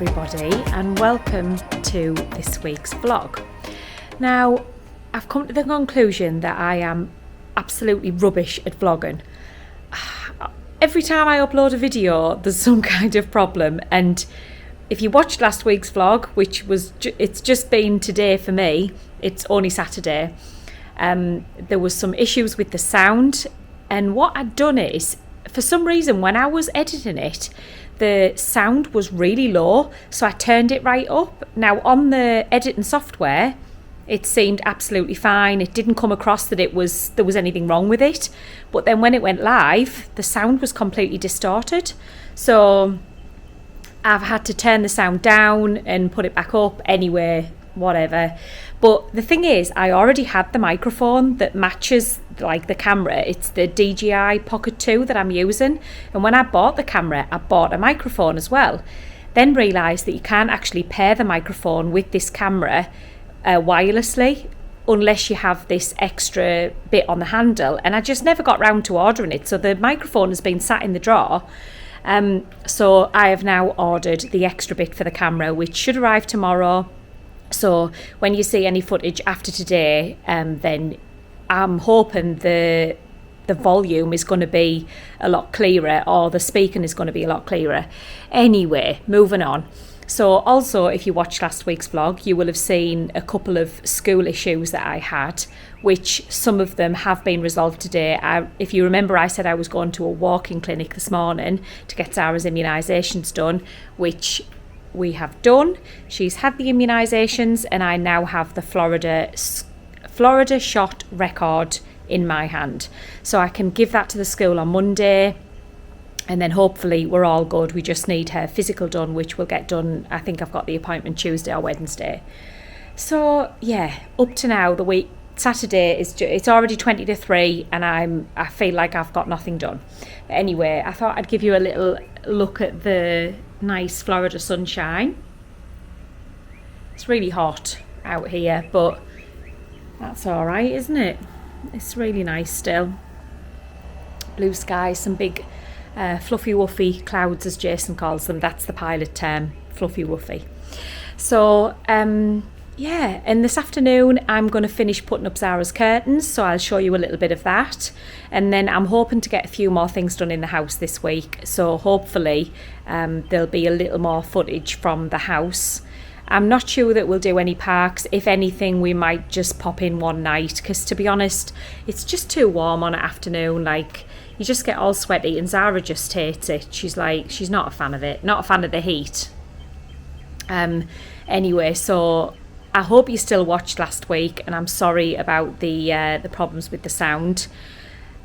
everybody, and welcome to this week's vlog. Now, I've come to the conclusion that I am absolutely rubbish at vlogging. Every time I upload a video, there's some kind of problem, and if you watched last week's vlog, which was it's just been today for me, it's only Saturday, there was some issues with the sound, and what I'd done is, for some reason, when I was editing it, the sound was really low, so I turned it right up. Now, on the editing software, it seemed absolutely fine. It didn't come across that there was anything wrong with it. But then when it went live, the sound was completely distorted. So I've had to turn the sound down and put it back up anyway, whatever. But the thing is, I already had the microphone that matches like the camera. It's the DJI Pocket 2 that I'm using. And when I bought the camera, I bought a microphone as well. Then realised that you can't actually pair the microphone with this camera wirelessly unless you have this extra bit on the handle. And I just never got round to ordering it. So the microphone has been sat in the drawer. So I have now ordered the extra bit for the camera, which should arrive tomorrow. So when you see any footage after today, then I'm hoping the volume is going to be a lot clearer, or the speaking is going to be a lot clearer. Anyway, moving on. So also, if you watched last week's vlog, you will have seen a couple of school issues that I had, which some of them have been resolved today. If you remember, I said I was going to a walk-in clinic this morning to get Sarah's immunisations done, which we have done. She's had the immunisations, and I now have the Florida shot record in my hand. So I can give that to the school on Monday, and then hopefully we're all good. We just need her physical done, which will get done. I think I've got the appointment Tuesday or Wednesday. So yeah, up to now, the week Saturday it's already 20 to 3, and I feel like I've got nothing done. But anyway, I thought I'd give you a little look at the nice Florida sunshine. It's really hot out here, but that's all right, isn't it? It's really nice still. Blue sky, some big fluffy woofy clouds, as Jason calls them. That's the pilot term, fluffy woofy. So yeah, and this afternoon I'm going to finish putting up Zara's curtains, so I'll show you a little bit of that. And then I'm hoping to get a few more things done in the house this week, so hopefully there'll be a little more footage from the house. I'm not sure that we'll do any parks. If anything, we might just pop in one night, because to be honest, it's just too warm on an afternoon. Like, you just get all sweaty, and Zara just hates it. She's not a fan of it, not a fan of the heat. Anyway, so I hope you still watched last week, and I'm sorry about the problems with the sound.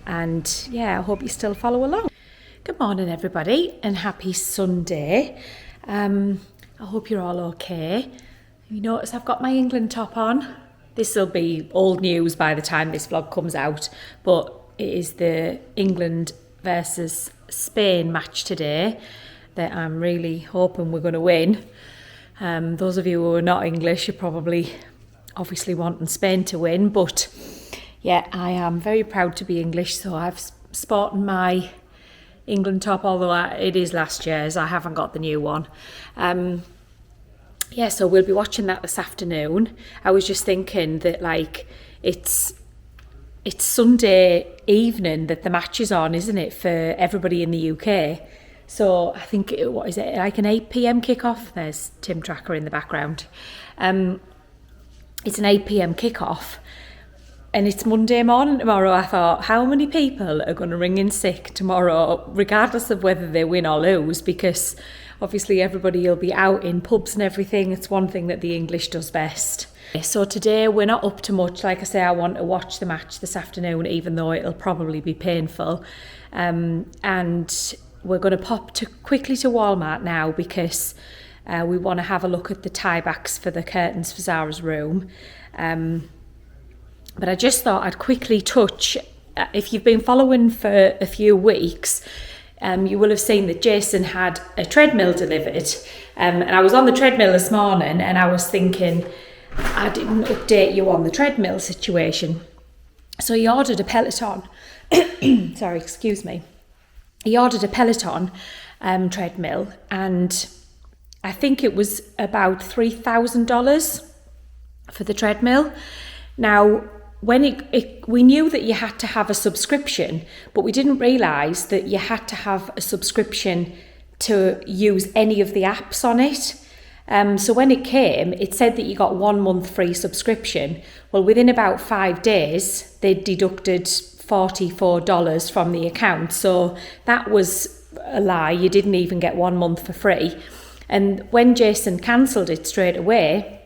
And yeah, I hope you still follow along. Good morning, everybody, and happy Sunday. I hope you're all okay. You notice I've got my England top on. This will be old news by the time this vlog comes out, but it is the England versus Spain match today that I'm really hoping we're going to win. Those of you who are not English are probably obviously wanting Spain to win, but yeah, I am very proud to be English, so I've sported my England top, although it is last year's. I haven't got the new one. Yeah, so we'll be watching that this afternoon. I was just thinking that, like, it's Sunday evening that the match is on, isn't it, for everybody in the UK? So I think, what is it, like an 8 p.m. kickoff? There's Tim Tracker in the background. It's an 8 p.m. kickoff, and it's Monday morning tomorrow. I thought, how many people are going to ring in sick tomorrow, regardless of whether they win or lose? Because obviously everybody will be out in pubs and everything. It's one thing that the English does best. So today we're not up to much. Like I say, I want to watch the match this afternoon, even though it'll probably be painful. And we're going to pop quickly to Walmart now, because we want to have a look at the tie-backs for the curtains for Zara's room. But I just thought I'd quickly touch, if you've been following for a few weeks, you will have seen that Jason had a treadmill delivered. And I was on the treadmill this morning, and I was thinking, I didn't update you on the treadmill situation. So he ordered a Peloton. Sorry, excuse me. He ordered a Peloton treadmill, and I think it was about $3,000 for the treadmill. Now, when we knew that you had to have a subscription, but we didn't realise that you had to have a subscription to use any of the apps on it. So when it came, it said that you got 1 month free subscription. Well, within about 5 days, they deducted $44 from the account. So that was a lie. You didn't even get 1 month for free. And when Jason cancelled it straight away,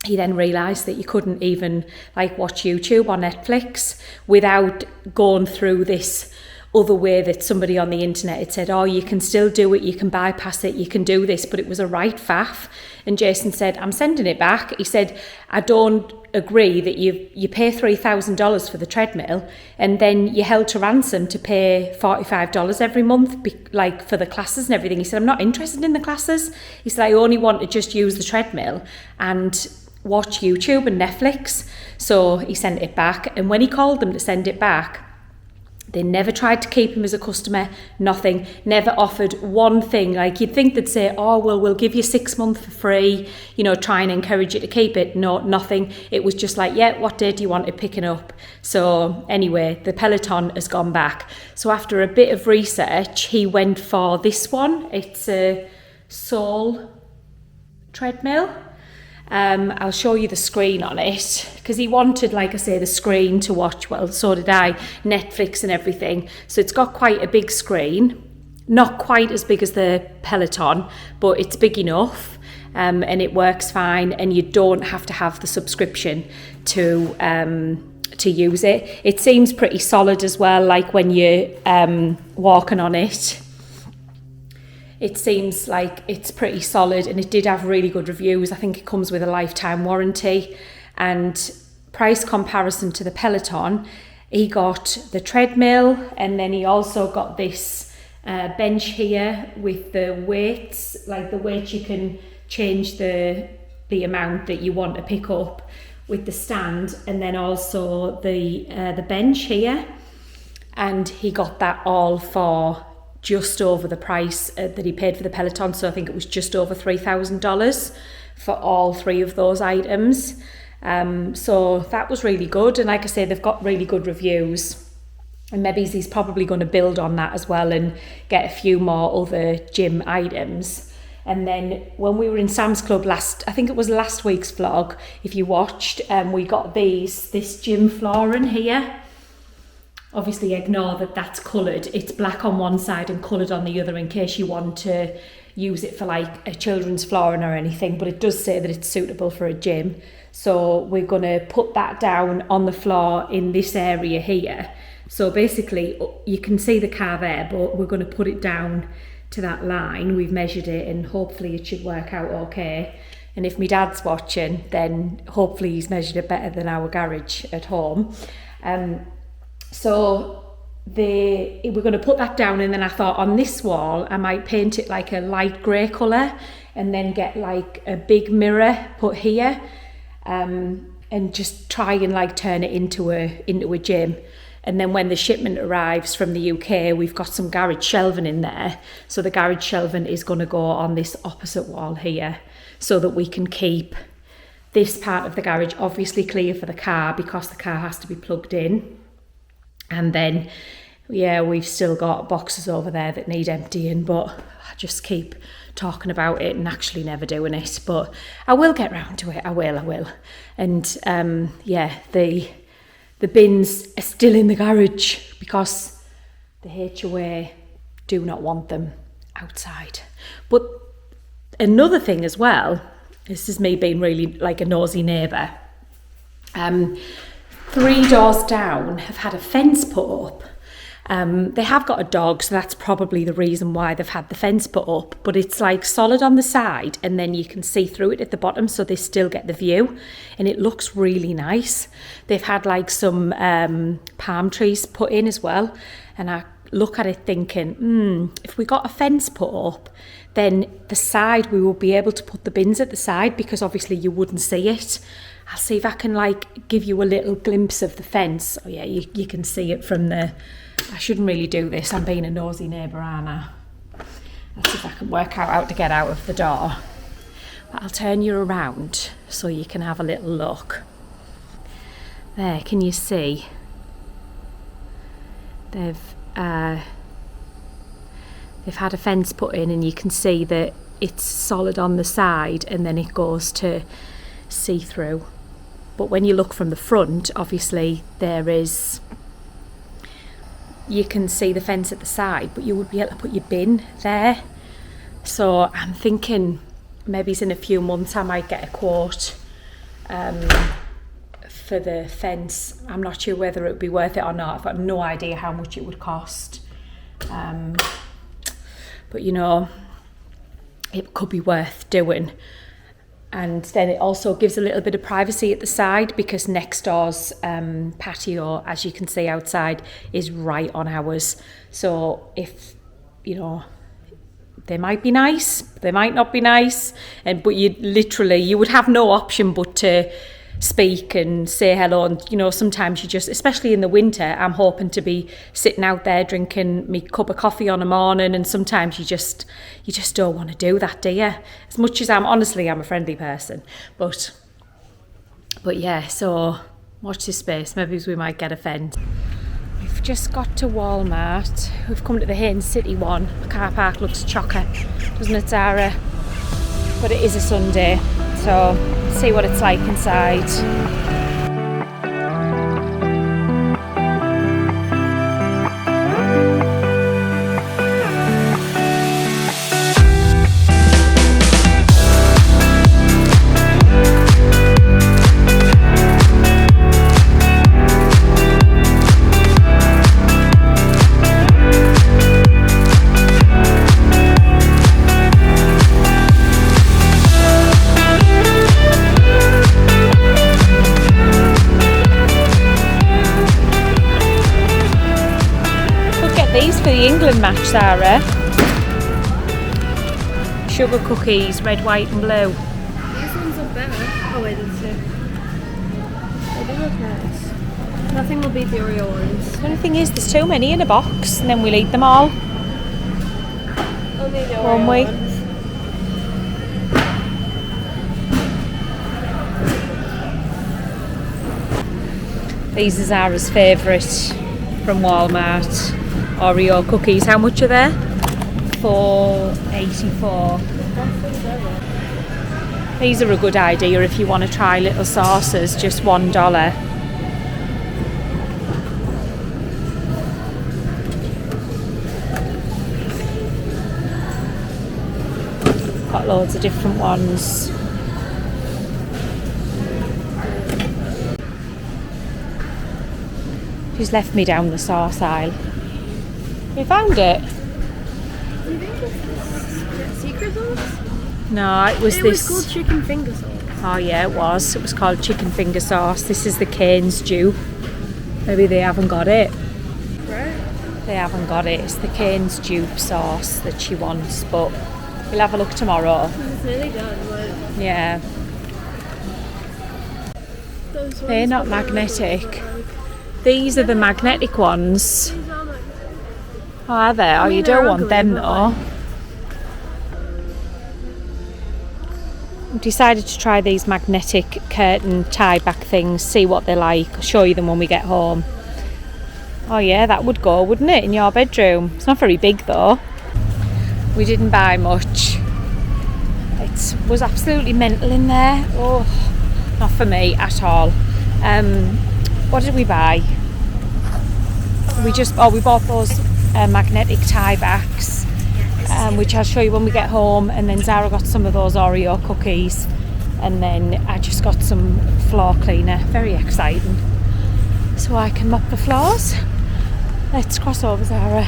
he then realised that you couldn't even like watch YouTube or Netflix without going through this other way that somebody on the internet had said, oh, you can still do it, you can bypass it, you can do this, but it was a right faff. And Jason said, I'm sending it back. He said, I don't agree that you pay $3,000 for the treadmill and then you're held to ransom to pay $45 every month, like for the classes and everything. He said, I'm not interested in the classes. He said, I only want to just use the treadmill and watch YouTube and Netflix. So he sent it back. And when he called them to send it back, they never tried to keep him as a customer, nothing, never offered one thing. Like you'd think they'd say, oh, well, we'll give you 6 months for free, you know, try and encourage you to keep it. No, nothing. It was just like, yeah, what day do you want it picking up? So anyway, the Peloton has gone back. So after a bit of research, he went for this one. It's a Soul treadmill. I'll show you the screen on it because he wanted, like I say, the screen to watch. Well, so did I, Netflix and everything. So it's got quite a big screen, not quite as big as the Peloton, but it's big enough and it works fine. And you don't have to have the subscription to use it. It seems pretty solid as well, like when you're walking on it. It seems like it's pretty solid and it did have really good reviews. I think it comes with a lifetime warranty and price comparison to the Peloton. He got the treadmill and then he also got this bench here with the weights, like the weight you can change the amount that you want to pick up with the stand, and then also the bench here. And he got that all for just over the price that he paid for the Peloton. So I think it was just over $3,000 for all three of those items. So that was really good. And like I say, they've got really good reviews. And maybe he's probably going to build on that as well and get a few more other gym items. And then when we were in Sam's Club I think it was last week's vlog, if you watched, we got this gym flooring here. Obviously ignore that that's coloured. It's black on one side and coloured on the other in case you want to use it for like a children's flooring or anything, but it does say that it's suitable for a gym. So we're going to put that down on the floor in this area here. So basically you can see the car there, but we're going to put it down to that line. We've measured it and hopefully it should work out okay. And if my dad's watching, then hopefully he's measured it better than our garage at home. So we're going to put that down, and then I thought on this wall I might paint it like a light grey colour and then get like a big mirror put here and just try and like turn it into a gym. And then when the shipment arrives from the UK, we've got some garage shelving in there. So the garage shelving is going to go on this opposite wall here so that we can keep this part of the garage obviously clear for the car because the car has to be plugged in. And then, yeah, we've still got boxes over there that need emptying, but I just keep talking about it and actually never doing it. But I will get round to it. I will. And yeah, the bins are still in the garage because the HOA do not want them outside. But another thing as well, this is me being really like a nosy neighbour. 3 doors down have had a fence put up. They have got a dog, so that's probably the reason why they've had the fence put up, but it's like solid on the side and then you can see through it at the bottom, so they still get the view and it looks really nice. They've had like some palm trees put in as well, and I look at it thinking, if we got a fence put up, then the side we will be able to put the bins at the side because obviously you wouldn't see it. I'll see if I can like give you a little glimpse of the fence. Oh yeah, you can see it from the... I shouldn't really do this. I'm being a nosy neighbour, aren't I? Let's see if I can work out how to get out of the door. But I'll turn you around so you can have a little look. There, can you see? They've had a fence put in, and you can see that it's solid on the side and then it goes to see-through. But when you look from the front, obviously you can see the fence at the side, but you would be able to put your bin there. So I'm thinking maybe in a few months I might get a quote for the fence. I'm not sure whether it would be worth it or not. I've got no idea how much it would cost. But you know, it could be worth doing. And then it also gives a little bit of privacy at the side, because next door's patio, as you can see outside, is right on ours. So if, you know, they might be nice, they might not be nice, but you would have no option but to speak and say hello. And you know, sometimes you just, especially in the winter, I'm hoping to be sitting out there drinking me cup of coffee on a morning, and sometimes you just don't want to do that, do you? As much as I'm a friendly person, but yeah, so watch this space. Maybe we might get a fence. We've just got to Walmart. We've come to the Haynes City one. The car park looks chocker, doesn't it, Zara? But it is a Sunday, so see what it's like inside. For the England match, Sarah. Sugar cookies, red, white and blue. These ones are better. Oh wait, let's see. They do look nice. Nothing will beat the Oreo ones. The only thing is, there's too many in a box, and then we'll eat them all. Only the Oreo ones. These are Zara's favourite from Walmart. Oreo cookies. How much are there? $4.84. These are a good idea if you want to try little sauces, just $1. Got loads of different ones. She's left me down the sauce aisle. You found it? Do you think it's secret sauce? No, it was this. It was called chicken finger sauce. Oh yeah, it was. It was called chicken finger sauce. This is the Cane's dupe. Maybe they haven't got it. Right. They haven't got it. It's the Cane's dupe sauce that she wants, but we'll have a look tomorrow. It's nearly done, but... Yeah. They're not magnetic. These are the magnetic ones. These are magnetic. Oh, are they? Oh, you don't want them though. I've decided to try these magnetic curtain tie back things, see what they're like. I'll show you them when we get home. Oh yeah, that would go, wouldn't it, in your bedroom? It's not very big though. We didn't buy much. It was absolutely mental in there. Oh, not for me at all. What did we buy? We bought those magnetic tie backs, which I'll show you when we get home, and then Zara got some of those Oreo cookies, and then I just got some floor cleaner. Very exciting, so I can mop the floors. Let's cross over, Zara.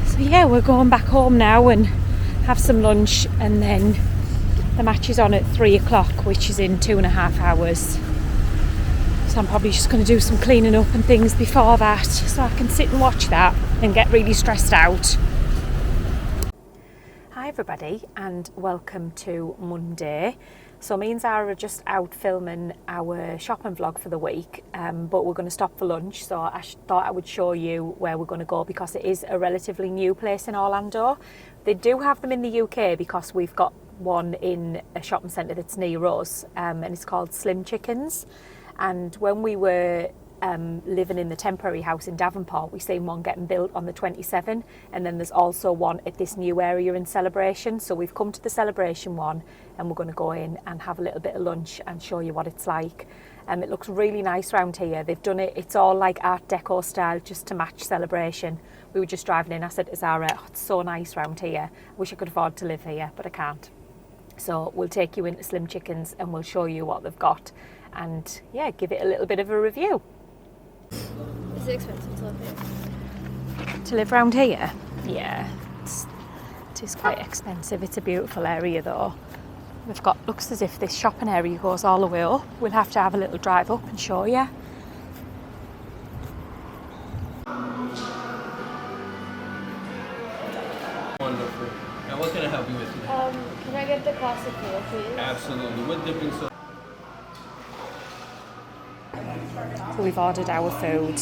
So yeah, we're going back home now and have some lunch, and then the match is on at 3 o'clock, which is in 2.5 hours. So I'm probably just going to do some cleaning up and things before that, so I can sit and watch that and get really stressed out. Hi everybody, and welcome to Monday. So me and Zara are just out filming our shopping vlog for the week, but we're going to stop for lunch, so I thought I would show you where we're going to go, because it is a relatively new place in Orlando. They do have them in the UK because we've got one in a shopping centre that's near us, and it's called Slim Chickens. And when we were living in the temporary house in Davenport, we seen one getting built on the 27, and then there's also one at this new area in Celebration. So we've come to the Celebration one, and we're going to go in and have a little bit of lunch and show you what it's like. It looks really nice around here. They've done it, it's all like Art Deco style, just to match Celebration. We were just driving in, I said to Zara, oh, it's so nice around here. I wish I could afford to live here, but I can't. So we'll take you into Slim Chickens and we'll show you what they've got, and yeah, give it a little bit of a review. Is it expensive to live here? To live around here? Yeah, it is quite expensive. It's a beautiful area though. We've got, looks as if this shopping area goes all the way up. We'll have to have a little drive up and show you. Wonderful. Now what can I help you with today? Can I get the classic meal, please? Absolutely. What dipping sauce? So we've ordered our food.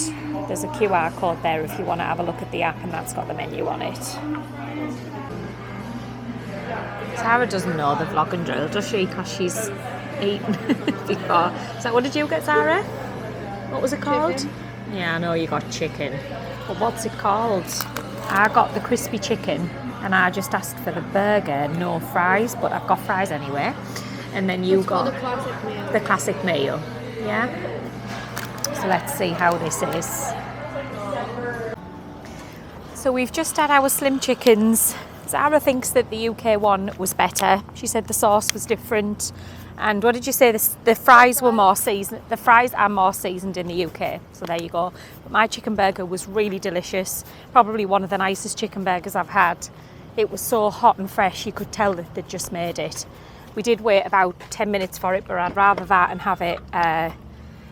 There's a QR code there if you want to have a look at the app, and that's got the menu on it. Sarah doesn't know the vlog and drill, does she? Because she's eaten before. So what did you get, Sarah? What was it called? Chicken. Yeah, I know you got chicken. But what's it called? I got the crispy chicken, and I just asked for the burger, no fries, but I've got fries anyway. And then you got the classic meal. the classic meal. Yeah? So let's see how this is. So we've just had our Slim Chickens. Zara thinks that the UK one was better. She said the sauce was different. And what did you say? The fries were more seasoned. The fries are more seasoned in the UK. So there you go. But my chicken burger was really delicious. Probably one of the nicest chicken burgers I've had. It was so hot and fresh, you could tell that they'd just made it. We did wait about 10 minutes for it, but I'd rather that and have it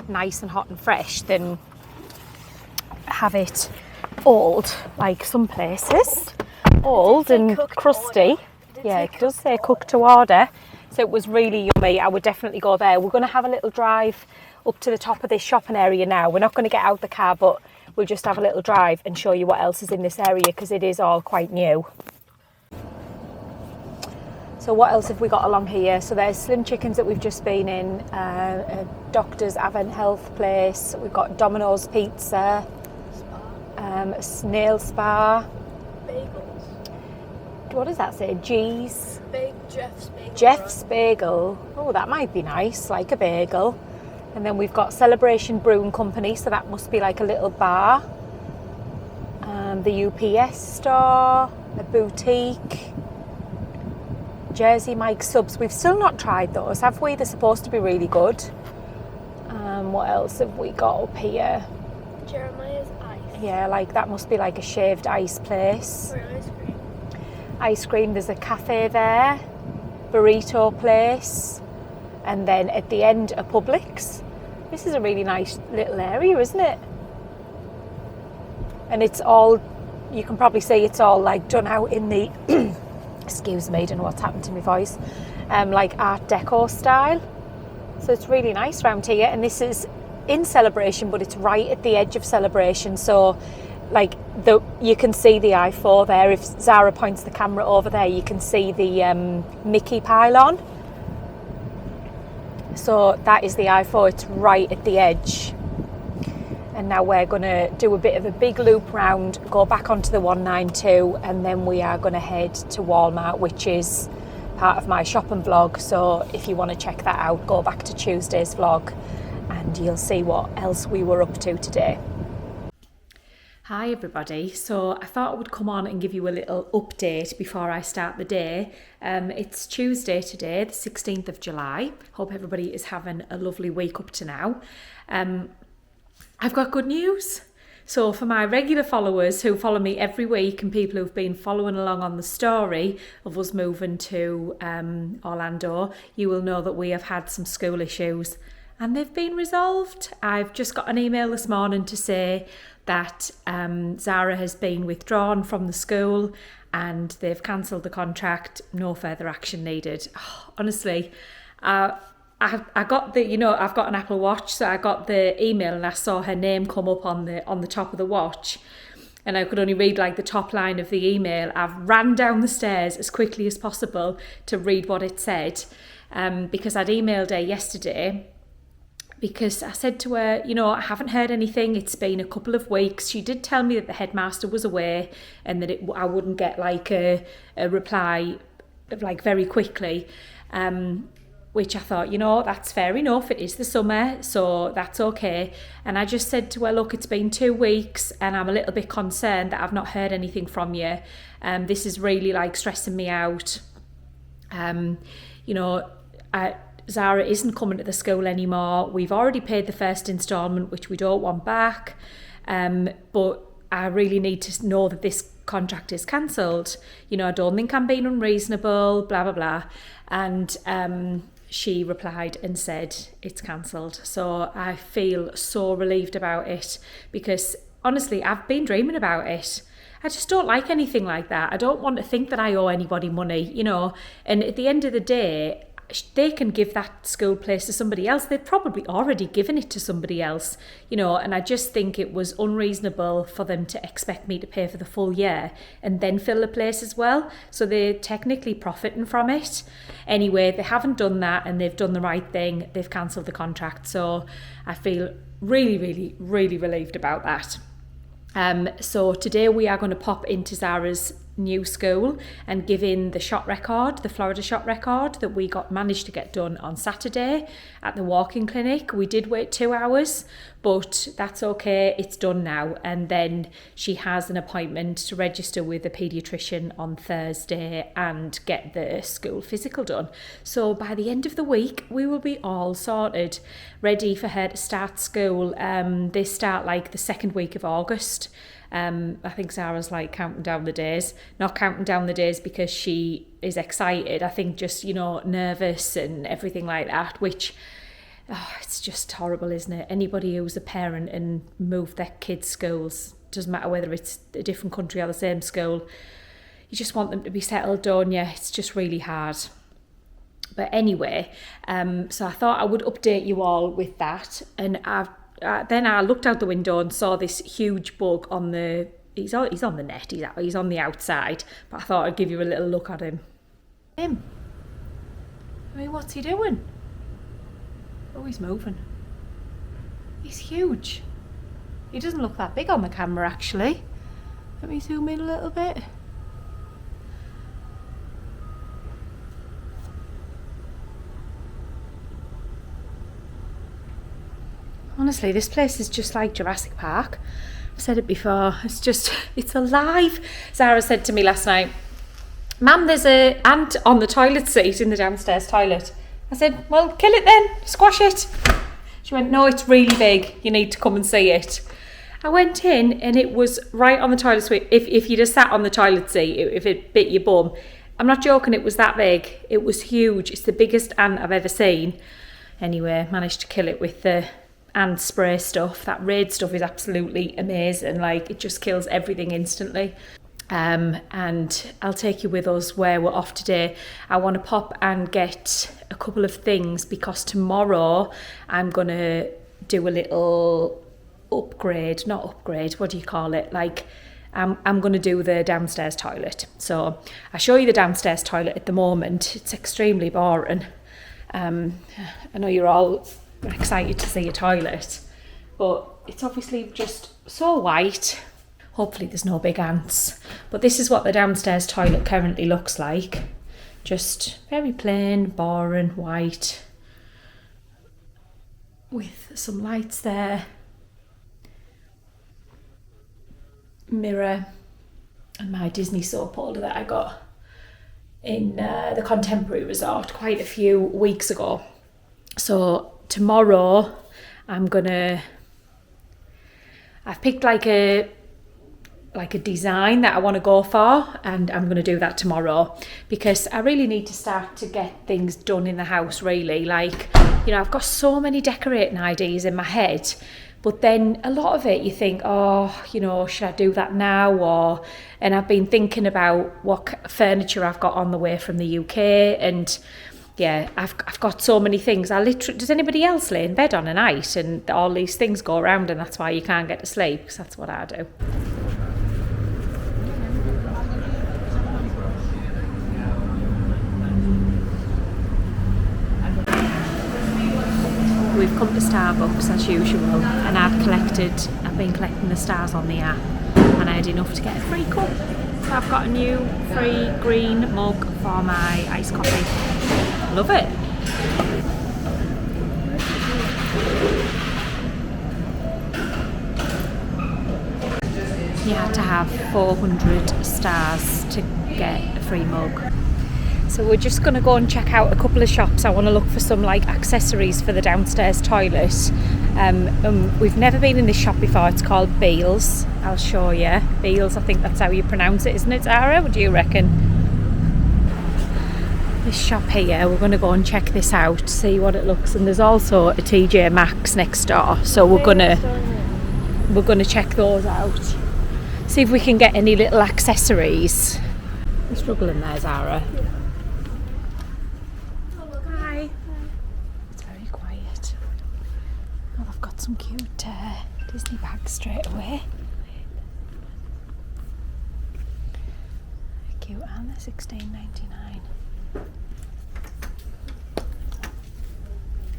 nice and hot and fresh than have it old, like some places. Old and crusty. Yeah, it does say cooked to order. So it was really yummy. I would definitely go there. We're going to have a little drive up to the top of this shopping area now. We're not going to get out the car, but we'll just have a little drive and show you what else is in this area, because it is all quite new. So what else have we got along here? So there's Slim Chickens that we've just been in, a Doctor's Avon Health place. We've got Domino's Pizza, a snail spa. Bagels. What does that say? G's? Jeff's Bagel. Jeff's Bagel. Oh, that might be nice, like a bagel. And then we've got Celebration Brewing Company, so that must be like a little bar. The UPS store, a boutique. Jersey Mike subs. We've still not tried those, have we? They're supposed to be really good. What else have we got up here? Jeremiah's Ice. Yeah, like that must be like a shaved ice place. For ice cream. Ice cream, there's a cafe there, burrito place, and then at the end a Publix. This is a really nice little area, isn't it? And it's all, you can probably see it's all like done out in the excuse me, I don't know what's happened to my voice, like Art Deco style. So it's really nice around here, and this is in Celebration, but it's right at the edge of Celebration. So like you can see the I4 there. If Zara points the camera over there, you can see the Mickey pylon. So that is the I4, it's right at the edge. And now we're going to do a bit of a big loop round, go back onto the 192, and then we are going to head to Walmart, which is part of my shopping vlog. So if you want to check that out, go back to Tuesday's vlog and you'll see what else we were up to today. Hi everybody, so I thought I would come on and give you a little update before I start the day. It's Tuesday today, the 16th of July. Hope everybody is having a lovely week up to now. I've got good news. So for my regular followers who follow me every week and people who've been following along on the story of us moving to Orlando, you will know that we have had some school issues and they've been resolved. I've just got an email this morning to say that Zara has been withdrawn from the school and they've cancelled the contract, no further action needed. Oh, honestly, I got the, I've got an Apple Watch, so I got the email and I saw her name come up on the top of the watch. and I could only read like the top line of the email. I've ran down the stairs as quickly as possible to read what it said, because I'd emailed her yesterday, because I said to her, you know, I haven't heard anything. It's been a couple of weeks. She did tell me that the headmaster was away and that I wouldn't get like a reply like very quickly, which I thought, you know, that's fair enough. It is the summer, so that's okay. And I just said to her, look, it's been 2 weeks and I'm a little bit concerned that I've not heard anything from you. This is really like stressing me out. You know, Zara isn't coming to the school anymore. We've already paid the first instalment, which we don't want back. But I really need to know that this contract is cancelled. You know, I don't think I'm being unreasonable, blah, blah, blah. And she replied and said it's cancelled. So I feel so relieved about it, because honestly, I've been dreaming about it. I just don't like anything like that. I don't want to think that I owe anybody money, you know. And at the end of the day, they can give that school place to somebody else. They've probably already given it to somebody else, you know, and I just think it was unreasonable for them to expect me to pay for the full year and then fill the place as well. So they're technically profiting from it. Anyway, they haven't done that and they've done the right thing. They've cancelled the contract. So I feel really, really, really relieved about that. So today we are going to pop into Zara's new school and give in the shot record, the Florida shot record that we managed to get done on Saturday at the walk-in clinic. We did wait 2 hours, but that's okay, it's done now. And then she has an appointment to register with a paediatrician on Thursday and get the school physical done. So by the end of the week we will be all sorted, ready for her to start school. They start like the second week of August. I think Zara's like counting down the days, not counting down the days because she is excited. I think just, you know, nervous and everything like that, which, it's just horrible, isn't it? Anybody who's a parent and moved their kids' schools, doesn't matter whether it's a different country or the same school, you just want them to be settled, don't you? It's just really hard. But anyway, so I thought I would update you all with that. And then I looked out the window and saw this huge bug on the... He's on the net, he's on the outside. But I thought I'd give you a little look at him. I mean, what's he doing? Oh, he's moving. He's huge. He doesn't look that big on the camera, actually. Let me zoom in a little bit. Honestly, this place is just like Jurassic Park. I've said it before. It's alive. Zara said to me last night, Mum, there's an ant on the toilet seat in the downstairs toilet. I said, well, kill it then. Squash it. She went, no, it's really big. You need to come and see it. I went in and it was right on the toilet seat. If you just sat on the toilet seat, if it bit your bum. I'm not joking, it was that big. It was huge. It's the biggest ant I've ever seen. Anyway, managed to kill it with the ant spray stuff. That Raid stuff is absolutely amazing. Like, it just kills everything instantly. And I'll take you with us where we're off today. I want to pop and get a couple of things because tomorrow I'm going to do a little not upgrade, what do you call it? Like, I'm going to do the downstairs toilet. So I show you the downstairs toilet at the moment. It's extremely boring. I know you're all excited to see a toilet, but it's obviously just so white. Hopefully there's no big ants. But this is what the downstairs toilet currently looks like. Just very plain, boring, white. With some lights there. Mirror. And my Disney soap holder that I got in the Contemporary Resort quite a few weeks ago. So tomorrow I've picked like a design that I want to go for, and I'm going to do that tomorrow because I really need to start to get things done in the house, really. Like, you know, I've got so many decorating ideas in my head, but then a lot of it you think, oh, you know, should I do that now? And I've been thinking about what furniture I've got on the way from the UK, and yeah, I've got so many things. Does anybody else lay in bed on a night and all these things go around and that's why you can't get to sleep? Because that's what I do. Starbucks as usual, and I've been collecting the stars on the app, and I had enough to get a free cup. So I've got a new free green mug for my iced coffee. Love it. You had to have 400 stars to get a free mug. So we're just going to go and check out a couple of shops. I want to look for some like accessories for the downstairs toilet. We've never been in this shop before. It's called Beals. I'll show you. Beals, I think that's how you pronounce it, isn't it, Zara? What do you reckon? This shop here, we're going to go and check this out, see what it looks. And there's also a TJ Maxx next door, so we're gonna check those out. See if we can get any little accessories. You're struggling there, Zara. Hi. It's very quiet. Oh, I've got some cute Disney bags straight away. Cute, and they're $16.99.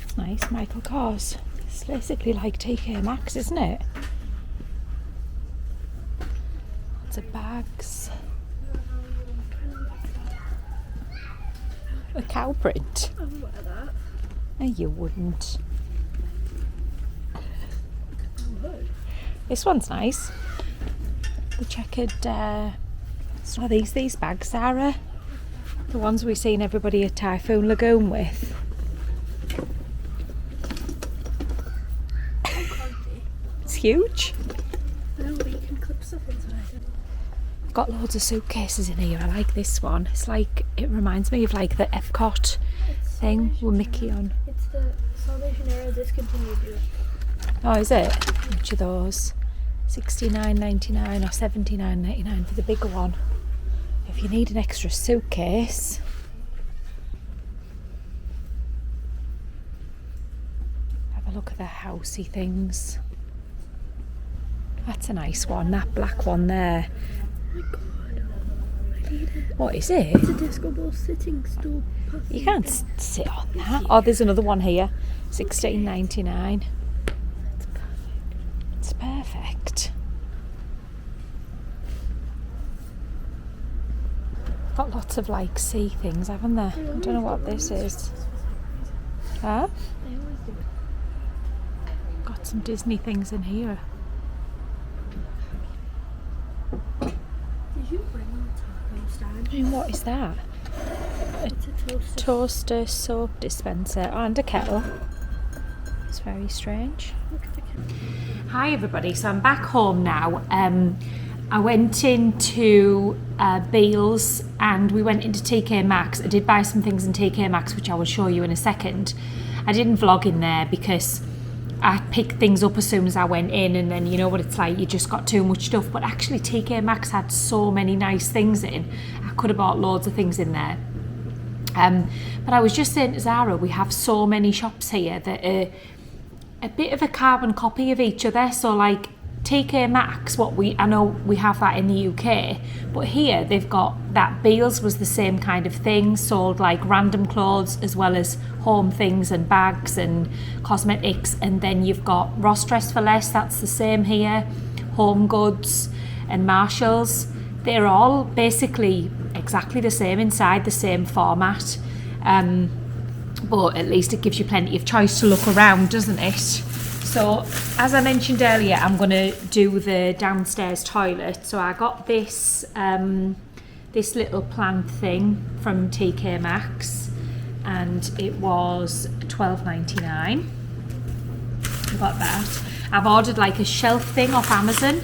It's nice, Michael Kors. It's basically like TK Maxx, isn't it? Lots of bags. A cow print. I would wear that. No, you wouldn't. This one's nice. The checkered. So these bags, Sarah. The ones we've seen everybody at Typhoon Lagoon with. It's huge. No, but you can clip stuff inside it. I've got loads of suitcases in here. I like this one. It's like, it reminds me of like the Epcot thing with Mickey on. It's the Salvation Army discontinued you. Oh, is it? Which of those? $69.99 or $79.99 for the bigger one. If you need an extra suitcase. Have a look at the housey things. That's a nice one, that black one there. Oh my god. I need it. What is it? It's a disco ball sitting stool. You can't sit on that. Oh, there's another one here. $16.99. It's perfect. Got lots of like sea things, haven't there? I don't know what this is. Huh? They always do. Got some Disney things in here. Did you bring a taco stand? I mean, what is that? It's a toaster. Toaster soap dispenser and a kettle. It's very strange. Look at the kettle. Hi everybody, so I'm back home now. I went into Beals and we went into TK Maxx. I did buy some things in TK Maxx which I will show you in a second. I didn't vlog in there because I picked things up as soon as I went in, and then you know what it's like, you just got too much stuff. But actually TK Maxx had so many nice things in. I could have bought loads of things in there. But I was just saying to Zara, we have so many shops here that are a bit of a carbon copy of each other. So like TK Maxx, I know we have that in the UK, but here they've got that. Beals was the same kind of thing, sold like random clothes as well as home things and bags and cosmetics. And then you've got Ross Dress for Less, that's the same here, Home Goods and Marshalls. They're all basically exactly the same inside, the same format. But at least it gives you plenty of choice to look around, doesn't it? So as I mentioned earlier, I'm going to do the downstairs toilet. So I got this this little plant thing from TK Maxx, and it was $12.99. I got that. I've ordered like a shelf thing off Amazon,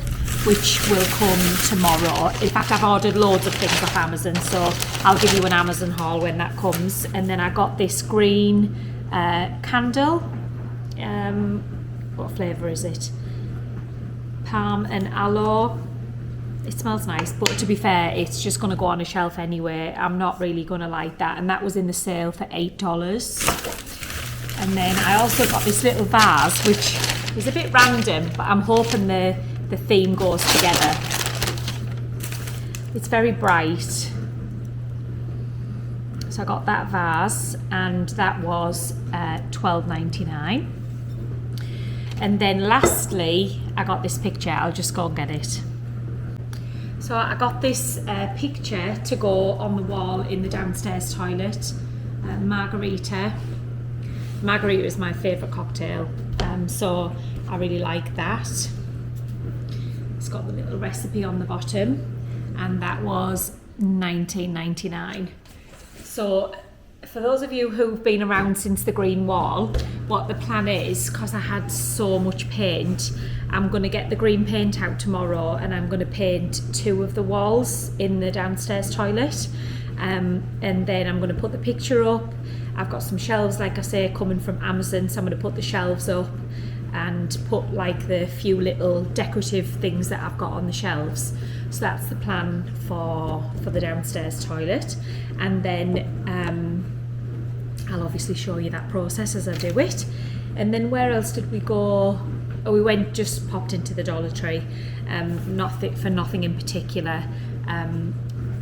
which will come tomorrow. In fact, I've ordered loads of things off Amazon, so I'll give you an Amazon haul when that comes. And then I got this green candle. What flavour is it? Palm and aloe. It smells nice, but to be fair, it's just going to go on a shelf anyway. I'm not really going to like that. And that was in the sale for $8. And then I also got this little vase, which is a bit random, but I'm hoping the theme goes together. It's very bright. So I got that vase, and that was $12.99. And then lastly, I got this picture. I'll just go and get it. So I got this picture to go on the wall in the downstairs toilet. Margarita. Margarita is my favourite cocktail, so I really like that. It's got the little recipe on the bottom, and that was $19.99. So for those of you who've been around since the green wall, what the plan is, because I had so much paint, I'm going to get the green paint out tomorrow and I'm going to paint 2 of the walls in the downstairs toilet, and then I'm going to put the picture up. I've got some shelves, like I say, coming from Amazon, so I'm going to put the shelves up and put like the few little decorative things that I've got on the shelves. So that's the plan for the downstairs toilet, and then I'll obviously show you that process as I do it. And then where else did we go? Oh, we just popped into the Dollar Tree, nothing in particular,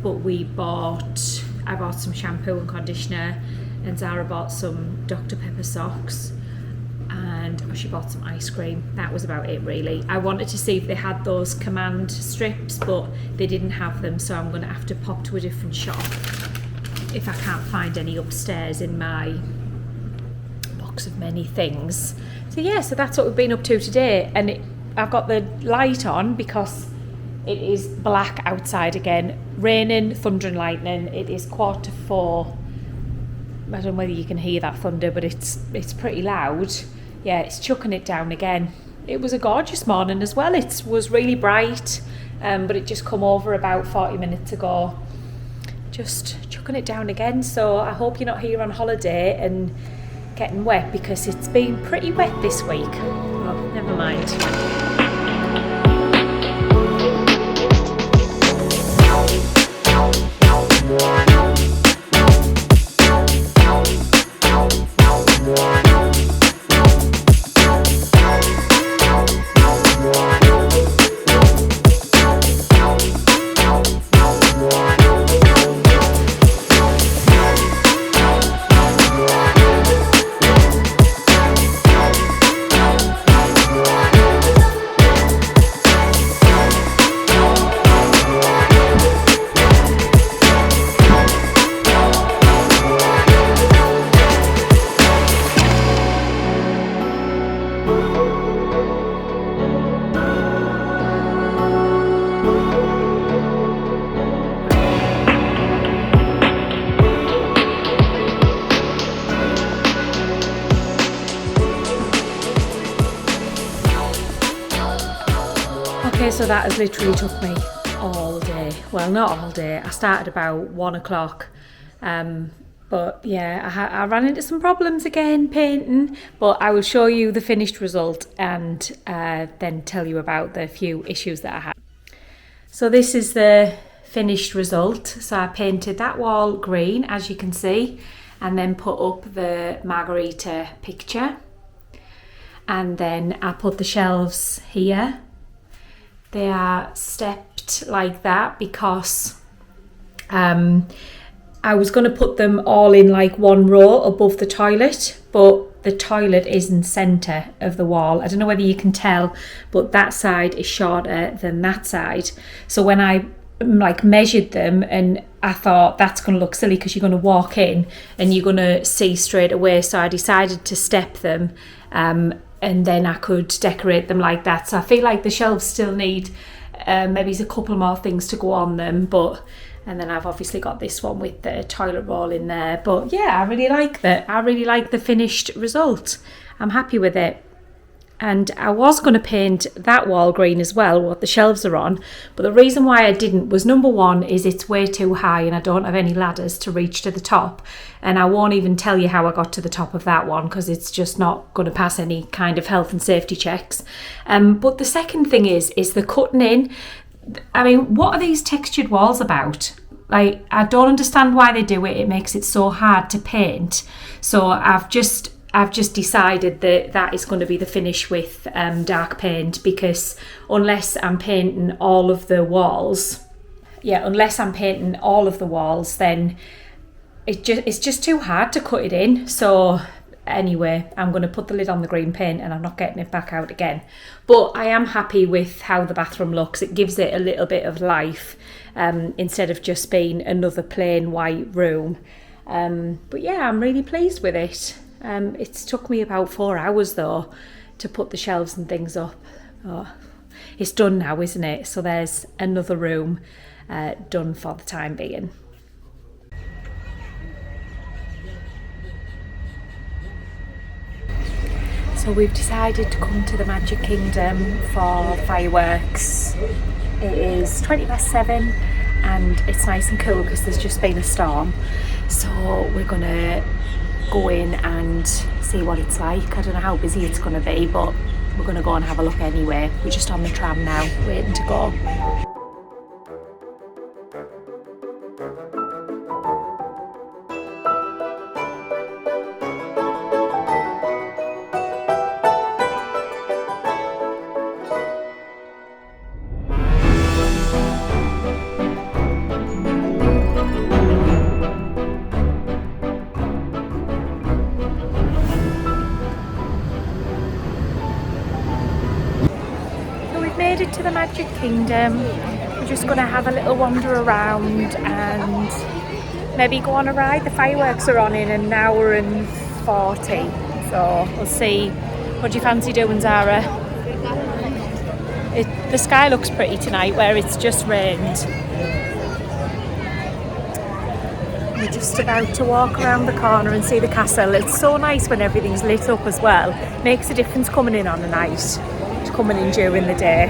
but I bought some shampoo and conditioner, and Zara bought some Dr. Pepper socks, and she bought some ice cream. That was about it really. I wanted to see if they had those command strips, but they didn't have them, so I'm going to have to pop to a different shop if I can't find any upstairs in my box of many things. So yeah, so that's what we've been up to today, and I've got the light on because it is black outside again, raining, thunder and lightning. It is 4:15. I don't know whether you can hear that thunder, but it's pretty loud. Yeah, it's chucking it down again. It was a gorgeous morning as well. It was really bright, but it just come over about 40 minutes ago. Just chucking it down again. So I hope you're not here on holiday and getting wet, because it's been pretty wet this week. Oh, never mind. Okay, so that has literally took me all day. Well, not all day. I started about 1 o'clock. But yeah, I ran into some problems again painting, but I will show you the finished result and then tell you about the few issues that I had. So this is the finished result. So I painted that wall green, as you can see, and then put up the margarita picture. And then I put the shelves here. They are stepped like that because I was going to put them all in like one row above the toilet, but the toilet is in centre of the wall. I don't know whether you can tell, but that side is shorter than that side. So when I like measured them, and I thought that's going to look silly because you're going to walk in and you're going to see straight away. So I decided to step them, and then I could decorate them like that. So I feel like the shelves still need maybe a couple more things to go on them, and then I've obviously got this one with the toilet roll in there. But yeah, I really like that. I really like the finished result. I'm happy with it. And I was going to paint that wall green as well, what the shelves are on. But the reason why I didn't was, number one, is it's way too high and I don't have any ladders to reach to the top. And I won't even tell you how I got to the top of that one because it's just not going to pass any kind of health and safety checks. But the second thing is the cutting in. I mean, what are these textured walls about? Like, I don't understand why they do it. It makes it so hard to paint. So I've just decided that is going to be the finish with dark paint, because unless I'm painting all of the walls, then it's just too hard to cut it in. So anyway. I'm going to put the lid on the green paint and I'm not getting it back out again. But I am happy with how the bathroom looks. It gives it a little bit of life instead of just being another plain white room. But yeah, I'm really pleased with it. It's took me about 4 hours though to put the shelves and things up. Oh, it's done now, isn't it? So there's another room done for the time being. So we've decided to come to the Magic Kingdom for fireworks. It is 7:20 and it's nice and cool because there's just been a storm. So we're gonna go in and see what it's like. I don't know how busy it's gonna be, but we're gonna go and have a look anyway. We're just on the tram now, waiting to go. Made it to the Magic Kingdom. We're just going to have a little wander around and maybe go on a ride. The fireworks are on in an hour and 40, so we'll see. What do you fancy doing, Zara? The sky looks pretty tonight where it's just rained. We're just about to walk around the corner and see the castle. It's so nice when everything's lit up as well. Makes a difference coming in on a night. Coming in during the day.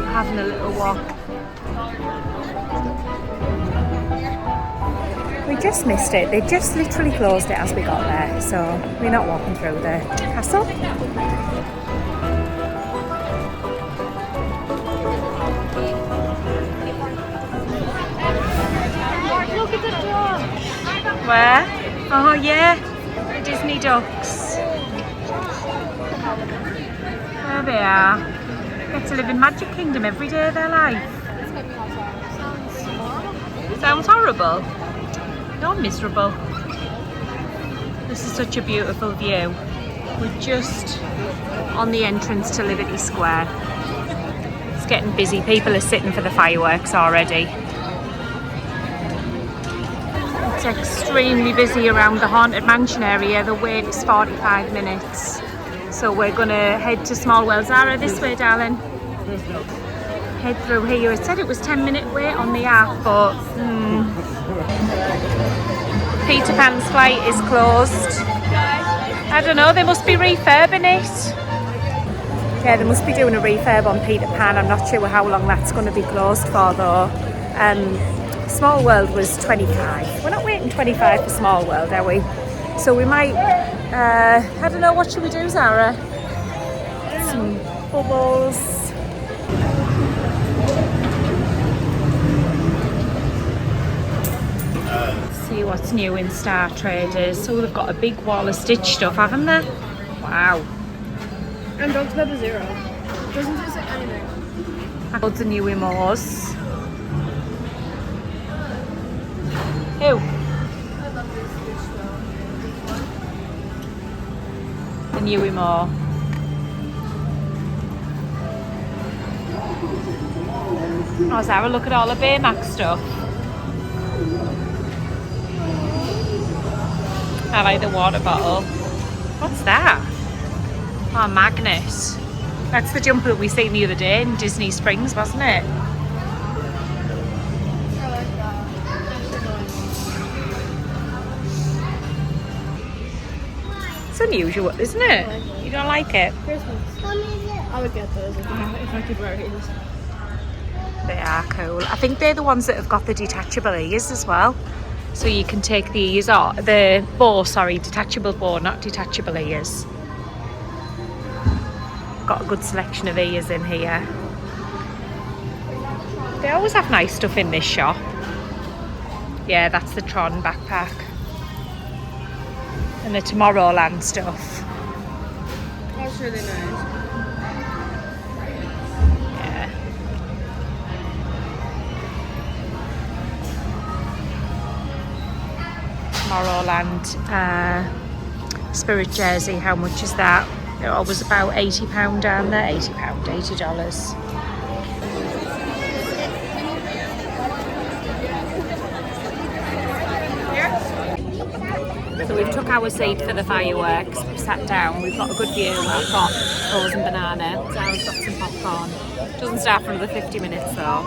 Having a little walk. We just missed it. They just literally closed it as we got there, so we're not walking through the castle. Look at the duck. Where? Oh yeah, the Disney ducks. There they are. Get to live in Magic Kingdom every day of their life. Sounds horrible. You're miserable. This is such a beautiful view. We're just on the entrance to Liberty Square. It's getting busy. People are sitting for the fireworks already. It's extremely busy around the Haunted Mansion area. The wait is 45 minutes. So we're gonna head to Smallwell. Zara, this way, darling. Head through here. It said it was 10-minute wait on the app, but Peter Pan's flight is closed. I don't know, they must be refurbing it. Yeah, they must be doing a refurb on Peter Pan. I'm not sure how long that's going to be closed for though. Small World was 25. We're not waiting 25 for Small World, are we? So we might, I don't know, what should we do, Zara? Some bubbles. See what's new in Star Traders. So they've got a big wall of Stitch stuff, haven't they? Wow. And Dr. Pepper Zero. Doesn't it say anything? Loads of new Emos. Who? I love this Stitch though. The new Emo. Oh, Zara, look at all the Baymax stuff. I like the water bottle. What's that? Oh, a magnet. That's the jumper that we seen the other day in Disney Springs, wasn't it? I like that. It's unusual, isn't it? I like it. You don't like it? Christmas. I would get those if I could wear these. They are cool. I think they're the ones that have got the detachable ears as well. So you can take the ears off, the bow, sorry, detachable bow, not detachable ears. Got a good selection of ears in here. They always have nice stuff in this shop. Yeah, that's the Tron backpack. And the Tomorrowland stuff. That's really nice. Yeah. Tomorrowland Spirit jersey, how much is that? They're always about £80 down there. £80, $80. So we've took our seat for the fireworks, we've sat down, we've got a good view. I've got frozen banana, Zara's got some popcorn. Doesn't start for another 50 minutes though.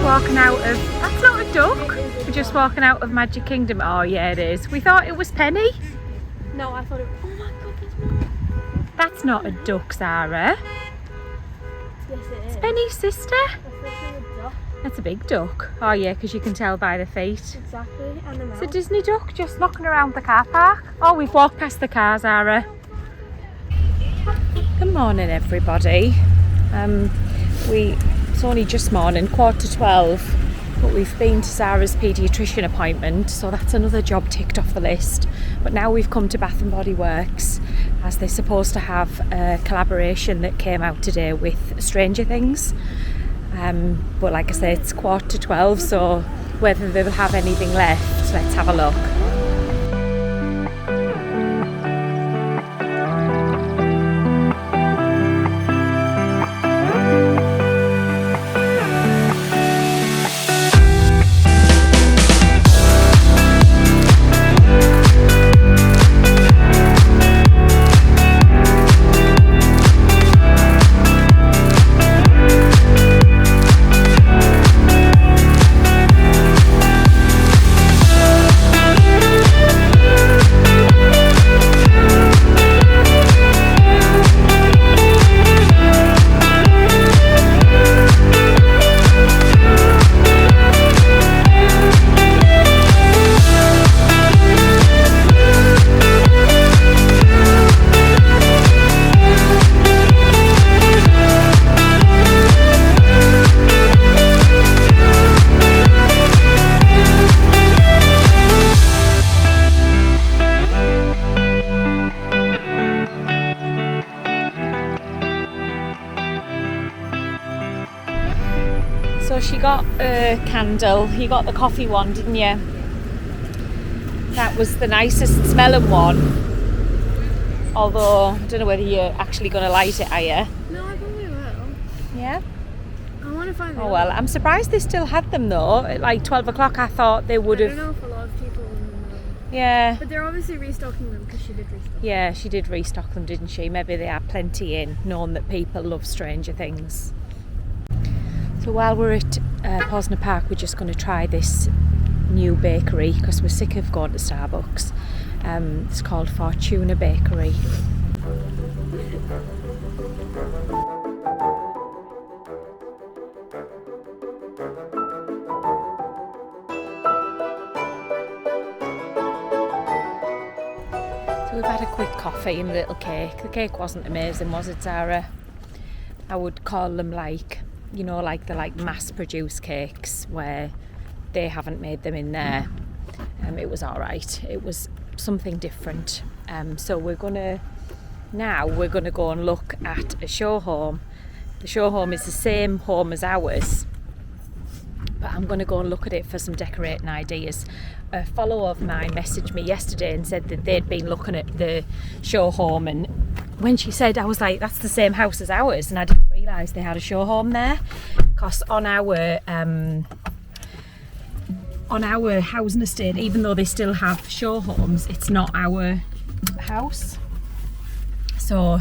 Walking out of, that's not a duck. We're just walking out of Magic Kingdom. Oh yeah, it is. We thought it was Penny. No, I thought it. Oh my god, there's more. That's not a duck, Zara. Yes, it is. It's Penny's sister. That's a duck. That's a big duck. Oh yeah, because you can tell by the feet. Exactly, and the mouth. It's a Disney duck just knocking around the car park. Oh, we've walked past the car, Zara. Good morning, everybody. It's only just morning, 11:45, but we've been to Zara's paediatrician appointment, so that's another job ticked off the list. But now we've come to Bath and Body Works, as they're supposed to have a collaboration that came out today with Stranger Things. But like I say, it's 11:45, so whether they'll have anything left, let's have a look. So she got a candle. You got the coffee one, didn't you? That was the nicest smelling one. Although, I don't know whether you're actually going to light it, are you? No, I probably will. Yeah? I want to find Oh well, I'm surprised they still had them though. At like 12 o'clock I thought they would I have... don't know if a lot of people know. Yeah. But they're obviously restocking them because she did restock. Yeah, she did restock them, didn't she? Maybe they had plenty in, knowing that people love Stranger Things. So while we're at Posner Park, we're just going to try this new bakery because we're sick of going to Starbucks. It's called Fortuna Bakery. We've had a quick coffee and a little cake. The cake wasn't amazing, was it, Zara? I would call them like, you know, like the mass-produced cakes where they haven't made them in there. It was all right. It was something different. So we're gonna go and look at a show home. The show home is the same home as ours, but I'm going to go and look at it for some decorating ideas. A follower of mine messaged me yesterday and said that they'd been looking at the show home, and when she said, I was like, that's the same house as ours, and I didn't realise they had a show home there, because on our housing estate, even though they still have show homes, it's not our house. So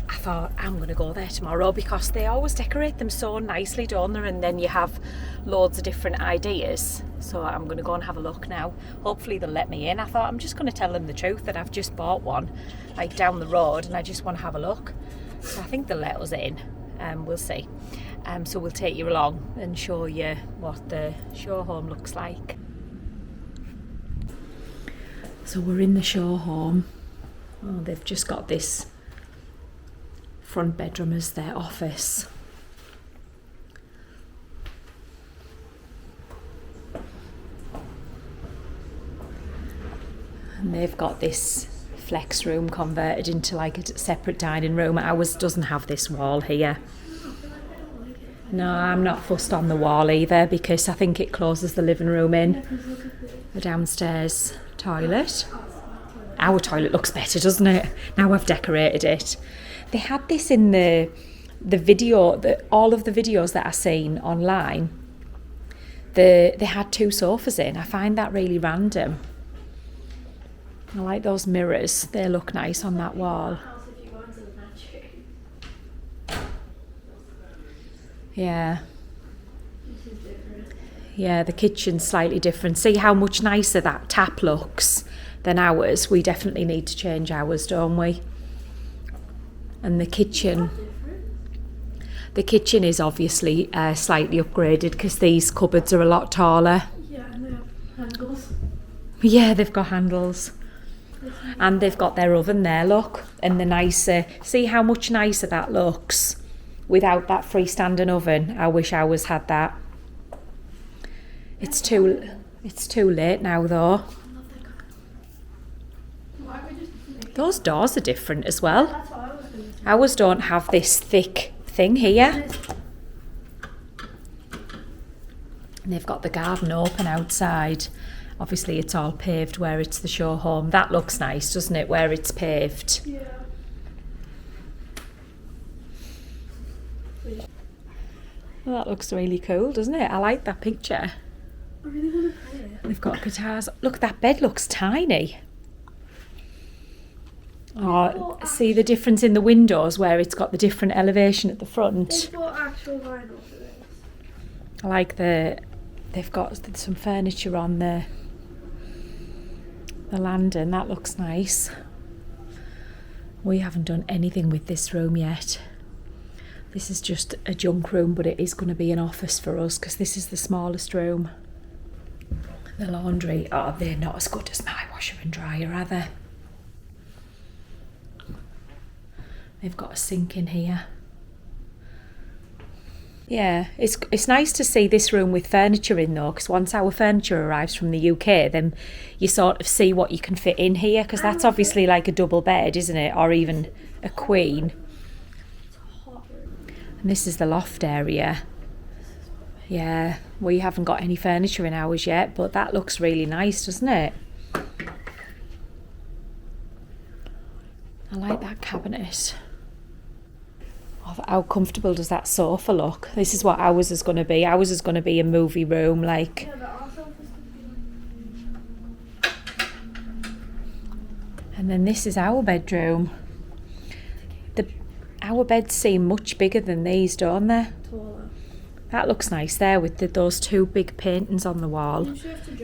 I thought, I'm going to go there tomorrow because they always decorate them so nicely, don't they? And then you have loads of different ideas. So I'm going to go and have a look now. Hopefully they'll let me in. I thought I'm just going to tell them the truth that I've just bought one, like down the road, and I just want to have a look. So I think they'll let us in. We'll see. So we'll take you along and show you what the show home looks like. So we're in the show home. Oh, they've just got this front bedroom as their office. And they've got this flex room converted into like a separate dining room. Ours doesn't have this wall here. No, I'm not fussed on the wall either because I think it closes the living room in. The downstairs toilet. Our toilet looks better, doesn't it? Now I've decorated it. They had this in the video, all of the videos that I've seen online. They had two sofas in. I find that really random. I like those mirrors. They look nice on that wall. Yeah. Yeah, the kitchen's slightly different. See how much nicer that tap looks than ours. We definitely need to change ours, don't we? And the kitchen is obviously slightly upgraded because these cupboards are a lot taller. Yeah, and they have handles. Yeah, they've got handles. And they've got their oven there, look. And the nicer, see how much nicer that looks without that freestanding oven. I wish ours had that. It's too late now though. Those doors are different as well. That's what I was going to say. Ours don't have this thick thing here. And they've got the garden open outside. Obviously it's all paved where it's the show home. That looks nice, doesn't it, where it's paved? Yeah. Well, that looks really cool, doesn't it? I like that picture. I really want to play it. They've got guitars. Look, that bed looks tiny. Oh, see the difference in the windows where it's got the different elevation at the front. They've got actual vinyl for this. I like they've got some furniture on the landing. That looks nice. We haven't done anything with this room yet. This is just a junk room, but it is going to be an office for us because this is the smallest room. The laundry, oh, they're not as good as my washer and dryer, are they? They've got a sink in here. Yeah, it's nice to see this room with furniture in though, because once our furniture arrives from the UK, then you sort of see what you can fit in here, because that's obviously like a double bed, isn't it? Or even a queen. And this is the loft area. Yeah, we haven't got any furniture in ours yet, but that looks really nice, doesn't it? I like that cabinet. Oh, how comfortable does that sofa look? This is what ours is going to be. Ours is going to be a movie room, like. Yeah, but our sofa's going to be And then this is our bedroom. Our beds seem much bigger than these, don't they? Taller. That looks nice there with those two big paintings on the wall.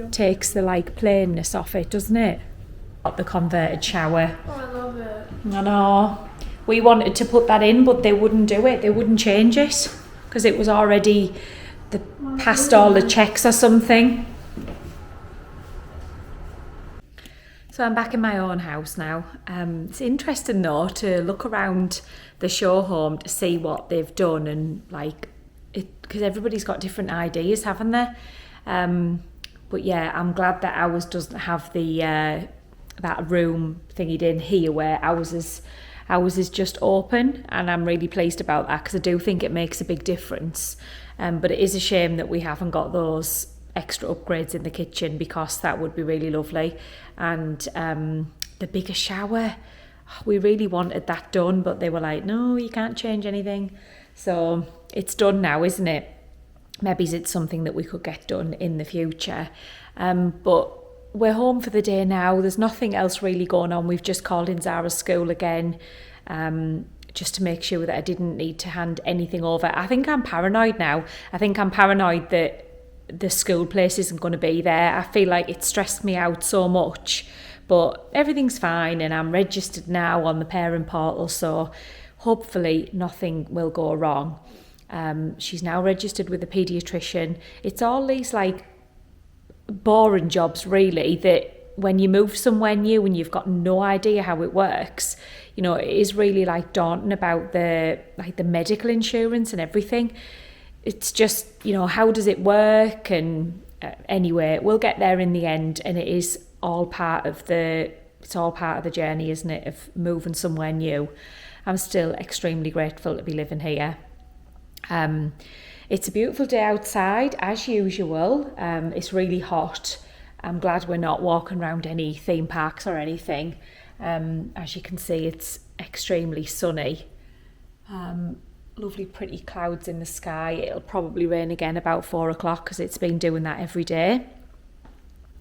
Takes the like plainness off it, doesn't it? Got the converted shower. Oh, I love it. I know. We wanted to put that in, but they wouldn't do it. They wouldn't change it because it was already past all the checks or something. So I'm back in my own house now. It's interesting though to look around the show home to see what they've done and like it, because everybody's got different ideas, haven't they? But yeah, I'm glad that ours doesn't have the that room thingy in here where ours is just open, and I'm really pleased about that because I do think it makes a big difference. But it is a shame that we haven't got those extra upgrades in the kitchen because that would be really lovely. And the bigger shower, we really wanted that done, but they were like, no, you can't change anything. So it's done now, isn't it? Maybe it's something that we could get done in the future. But we're home for the day now. There's nothing else really going on. We've just called in Zara's school again, just to make sure that I didn't need to hand anything over. I think I'm paranoid now. I think I'm paranoid that the school place isn't going to be there. I feel like it stressed me out so much, but everything's fine and I'm registered now on the parent portal, so hopefully nothing will go wrong. She's now registered with a paediatrician. It's all these like boring jobs really that when you move somewhere new and you've got no idea how it works, you know, it is really like daunting about the medical insurance and everything. It's just, you know, how does it work? And anyway, we'll get there in the end, and it is all part of the journey, isn't it, of moving somewhere new. I'm still extremely grateful to be living here. It's a beautiful day outside as usual. It's really hot. I'm glad we're not walking around any theme parks or anything. As you can see, it's extremely sunny. Lovely pretty clouds in the sky. It'll probably rain again about 4 o'clock because it's been doing that every day.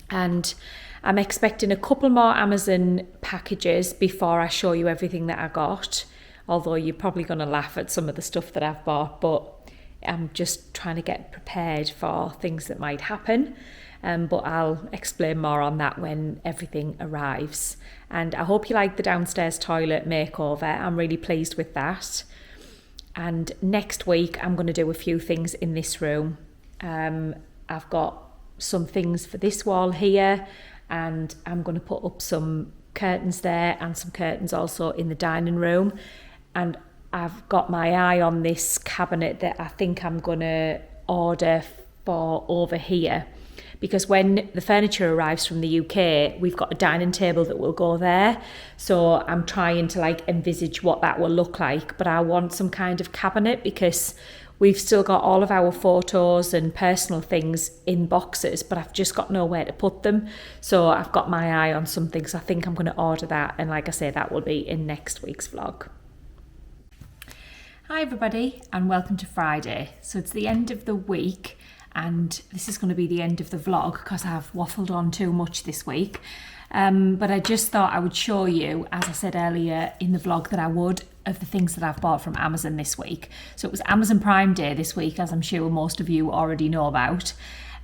And I'm expecting a couple more Amazon packages before I show you everything that I got. Although you're probably going to laugh at some of the stuff that I've bought, but I'm just trying to get prepared for things that might happen. But I'll explain more on that when everything arrives. And I hope you like the downstairs toilet makeover. I'm really pleased with that. And next week I'm going to do a few things in this room. I've got some things for this wall here, and I'm going to put up some curtains there and some curtains also in the dining room. And I've got my eye on this cabinet that I think I'm going to order for over here, because when the furniture arrives from the UK, we've got a dining table that will go there. So I'm trying to like envisage what that will look like, but I want some kind of cabinet because we've still got all of our photos and personal things in boxes, but I've just got nowhere to put them. So I've got my eye on something, so I think I'm going to order that. And like I say, that will be in next week's vlog. Hi everybody, and welcome to Friday. So it's the end of the week, and this is going to be the end of the vlog because I've waffled on too much this week. But I just thought I would show you, as I said earlier in the vlog that I would, of the things that I've bought from Amazon this week. So it was Amazon Prime Day this week, as I'm sure most of you already know about.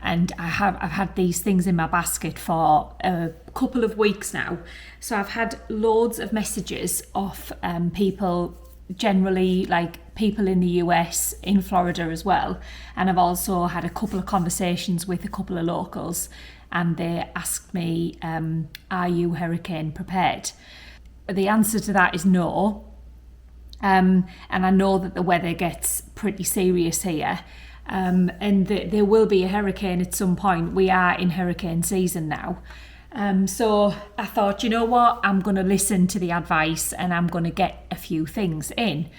And I've had these things in my basket for a couple of weeks now. So I've had loads of messages of people, generally like people in the US, in Florida as well. And I've also had a couple of conversations with a couple of locals, and they asked me, are you hurricane prepared? The answer to that is no. And I know that the weather gets pretty serious here, and there will be a hurricane at some point. We are in hurricane season now. So I thought, you know what, I'm going to listen to the advice and I'm going to get a few things in.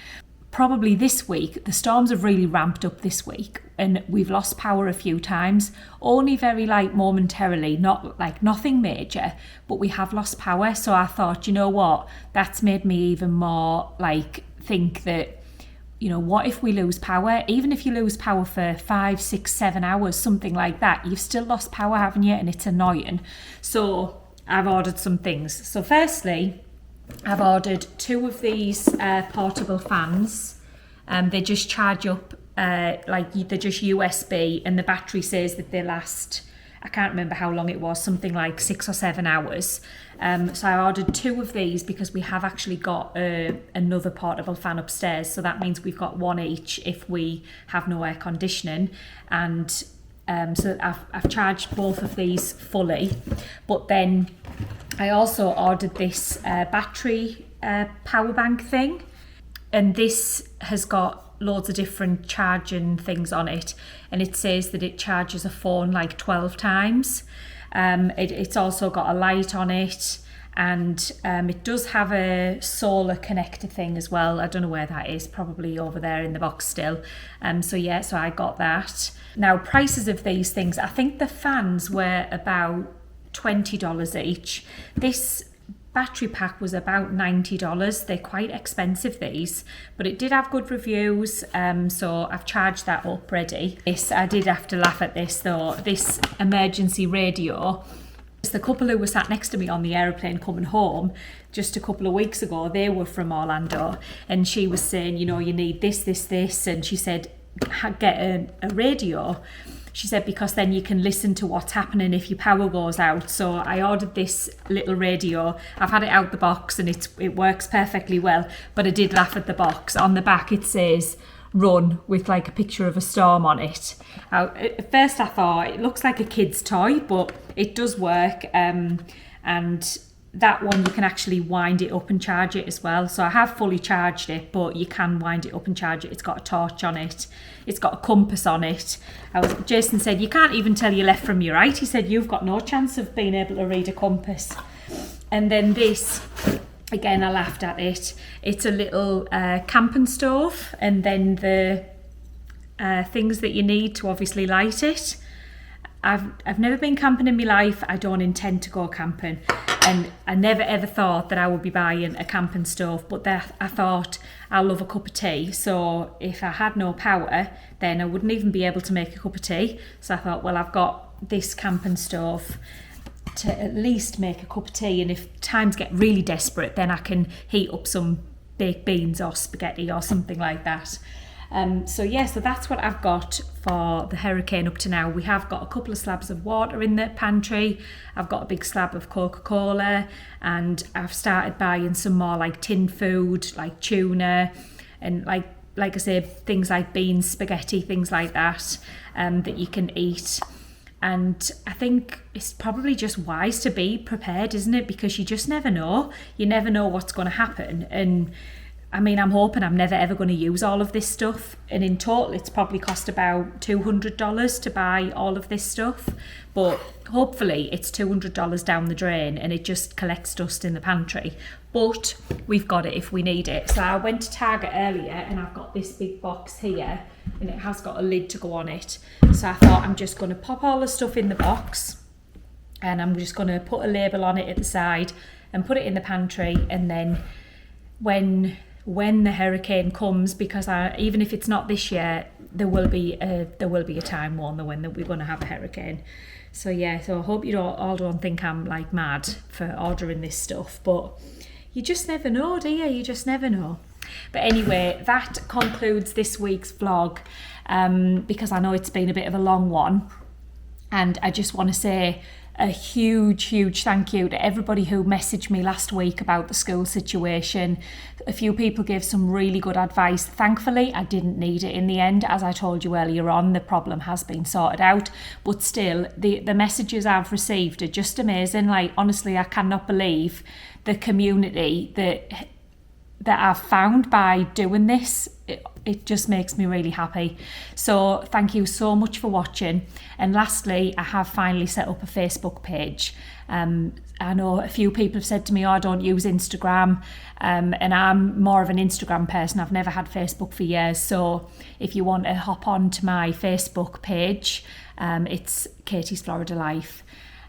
Probably this week, the storms have really ramped up this week, and we've lost power a few times, only very like momentarily, not like nothing major, but we have lost power. So I thought, you know what, that's made me even more like think that, you know, what if we lose power? Even if you lose power for 5, 6, 7 hours, something like that, you've still lost power, haven't you? And it's annoying. So I've ordered some things. So firstly, I've ordered 2 of these portable fans. They just charge up, they're just USB, and the battery says that they last, I can't remember how long it was, something like 6 or 7 hours. So I ordered 2 of these because we have actually got another portable fan upstairs. So that means we've got 1 each if we have no air conditioning. And so I've charged both of these fully. But then I also ordered this battery power bank thing. And this has got loads of different charging things on it, and it says that it charges a phone like 12 times. It's also got a light on it, and it does have a solar connector thing as well. I don't know where that is, probably over there in the box still. So I got that. Now, prices of these things, I think the fans were about $20 each. This battery pack was about $90. They're quite expensive, these, but it did have good reviews, so I've charged that up ready. I did have to laugh at this though, this emergency radio. The couple who were sat next to me on the aeroplane coming home just a couple of weeks ago, they were from Orlando, and she was saying, you need this, and she said, get a radio. She said, because then you can listen to what's happening if your power goes out. So I ordered this little radio. I've had it out the box and it works perfectly well. But I did laugh at the box. On the back it says run with like a picture of a storm on it. At first I thought it looks like a kid's toy, but it does work. And that one you can actually wind it up and charge it as well. So I have fully charged it, but you can wind it up and charge it. It's got a torch on it. It's got a compass on it. Jason said, you can't even tell your left from your right. He said, you've got no chance of being able to read a compass. And then this, again, I laughed at it. It's a little camping stove, and then the things that you need to obviously light it. I've never been camping in my life. I don't intend to go camping, and I never ever thought that I would be buying a camping stove, but I thought I love a cup of tea, so if I had no power then I wouldn't even be able to make a cup of tea. So I thought, well, I've got this camping stove to at least make a cup of tea, and if times get really desperate then I can heat up some baked beans or spaghetti or something like that. So that's what I've got for the hurricane up to now. We have got a couple of slabs of water in the pantry. I've got a big slab of Coca-Cola, and I've started buying some more like tin food, like tuna, and like I say, things like beans, spaghetti, things like that, that you can eat. And I think it's probably just wise to be prepared, isn't it? Because you just never know. You never know what's going to happen. And I mean, I'm hoping I'm never ever going to use all of this stuff. And in total, it's probably cost about $200 to buy all of this stuff. But hopefully it's $200 down the drain and it just collects dust in the pantry. But we've got it if we need it. So I went to Target earlier and I've got this big box here and it has got a lid to go on it. So I thought I'm just going to pop all the stuff in the box and I'm just going to put a label on it at the side and put it in the pantry, and then when the hurricane comes, because even if it's not this year, there will be a time, won't there, when we're going to have a hurricane. So I hope you all don't think I'm like mad for ordering this stuff, but you just never know, do you? You just never know. But anyway, that concludes this week's vlog, because I know it's been a bit of a long one, and I just want to say a huge thank you to everybody who messaged me last week about the school situation. A few people gave some really good advice. Thankfully, I didn't need it in the end. As I told you earlier on, the problem has been sorted out. But still, the messages I've received are just amazing. Like, honestly, I cannot believe the community that I've found by doing this. It just makes me really happy. So thank you so much for watching. And lastly, I have finally set up a Facebook page. I know a few people have said to me, I don't use Instagram, and I'm more of an Instagram person. I've never had Facebook for years. So if you want to hop on to my Facebook page, it's Katie's Florida Life,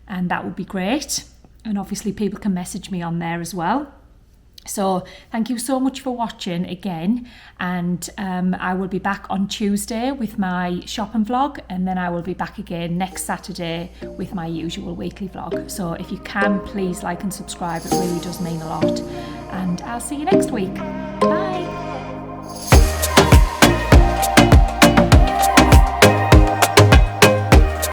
and that would be great. And obviously people can message me on there as well. So thank you so much for watching again, and I will be back on Tuesday with my shopping vlog, and then I will be back again next Saturday with my usual weekly vlog. So if you can, please like and subscribe, it really does mean a lot, and I'll see you next week. Bye.